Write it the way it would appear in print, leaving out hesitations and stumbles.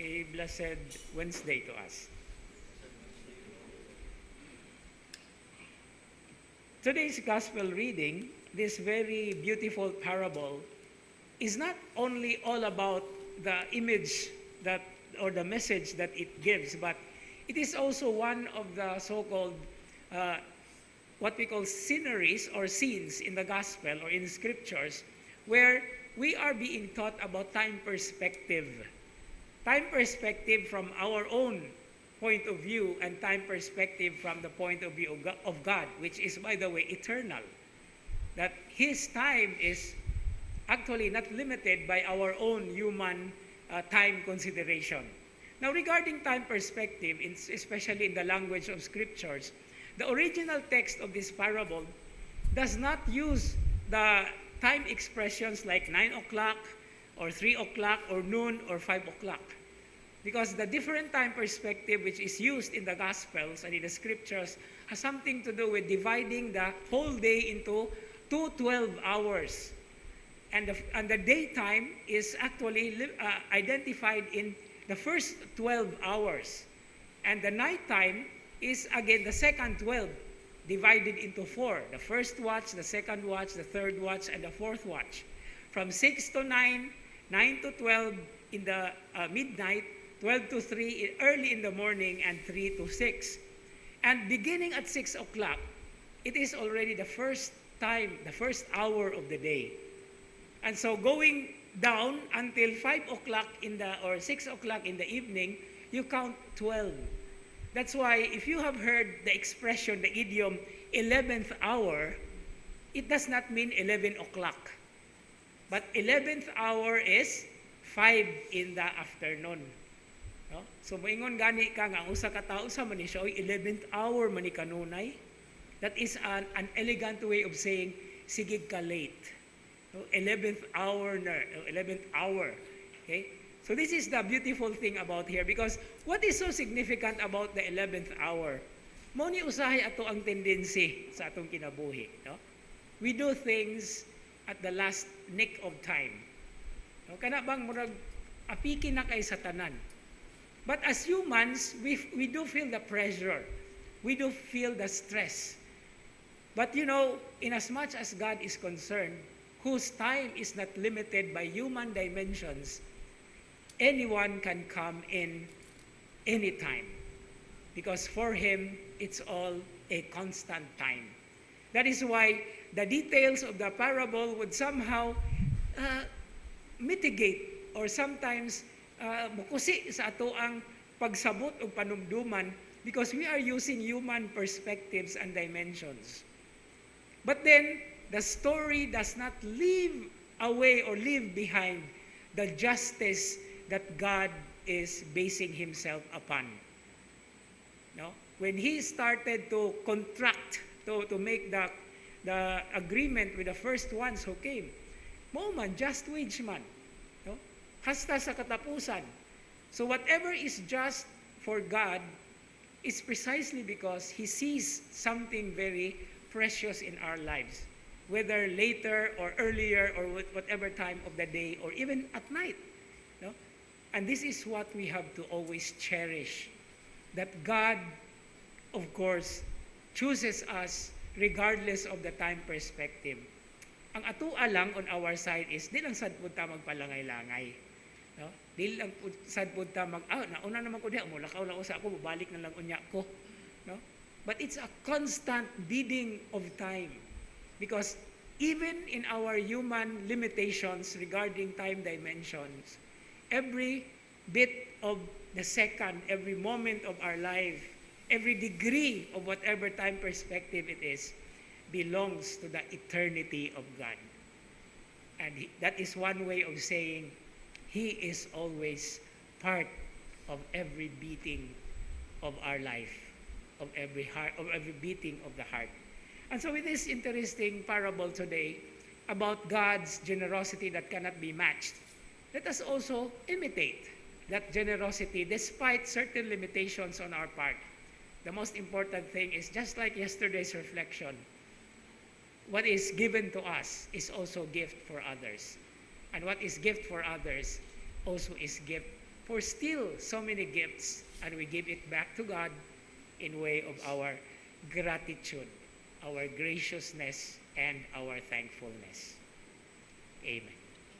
A blessed Wednesday to us. Today's gospel reading, this very beautiful parable, is not only all about the image that or the message that it gives, but it is also one of the so-called what we call sceneries or scenes in the gospel or in scriptures where we are being taught about time perspective. Time perspective from our own point of view and time perspective from the point of view of God, which is, by the way, eternal. That His time is actually not limited by our own human time consideration. Now, regarding time perspective, especially in the language of scriptures, the original text of this parable does not use the time expressions like 9 o'clock or 3 o'clock or noon or 5 o'clock. Because the different time perspective which is used in the Gospels and in the Scriptures has something to do with dividing the whole day into 12 hours. And the daytime is actually identified in the first 12 hours. And the nighttime is again the second 12, divided into 4. The first watch, the second watch, the third watch, and the fourth watch. From 6 to 9, 9 to 12 in the midnight, 12 to 3 early in the morning, and 3 to 6. And beginning at 6 o'clock, it is already the first time, the first hour of the day. And so going down until 5 o'clock or 6 o'clock in the evening, you count 12. That's why if you have heard the expression, the idiom, 11th hour, it does not mean 11 o'clock. But 11th hour is 5 in the afternoon. No? So moingon gani ka nga usa ka tawo sa man siya 11th hour man ni kanunay. That is an elegant way of saying sigig ka late. No? 11th hour na, 11th hour. Okay? So this is the beautiful thing about here, because what is so significant about the 11th hour? Mo ni usahay ato ang tendency sa atong kinabuhi, no? We do things at the last nick of time. No? Kana bang murag apiki na kay sa tanan. But as humans, we do feel the pressure. We do feel the stress. But you know, in as much as God is concerned, whose time is not limited by human dimensions, anyone can come in anytime. Because for Him, it's all a constant time. That is why the details of the parable would somehow mitigate or sometimes mukusi sa ato ang pagsabot o panumduman, because we are using human perspectives and dimensions. But then, the story does not leave away or leave behind the justice that God is basing Himself upon. No? When He started to contract, to make the agreement with the first ones who came, mo man, just wage man. No? Hasta sa katapusan. So whatever is just for God is precisely because He sees something very precious in our lives, whether later or earlier or whatever time of the day or even at night. No? And this is what we have to always cherish, that God, of course, chooses us regardless of the time perspective. Ang atua lang on our side is, di lang sad punta magpalangay-langay. No? Di lang sad punta nauna naman ko diha, mulakaw lang sa ako, babalik na lang unya ko. No? But it's a constant bidding of time. Because even in our human limitations regarding time dimensions, every bit of the second, every moment of our life, every degree of whatever time perspective it is, belongs to the eternity of God. And that is one way of saying He is always part of every beating of our life, of every heart, of every beating of the heart. And so with this interesting parable today about God's generosity that cannot be matched, let us also imitate that generosity despite certain limitations on our part. The most important thing is, just like yesterday's reflection, what is given to us is also gift for others. And what is gift for others also is gift for still so many gifts, and we give it back to God in way of our gratitude, our graciousness, and our thankfulness. Amen.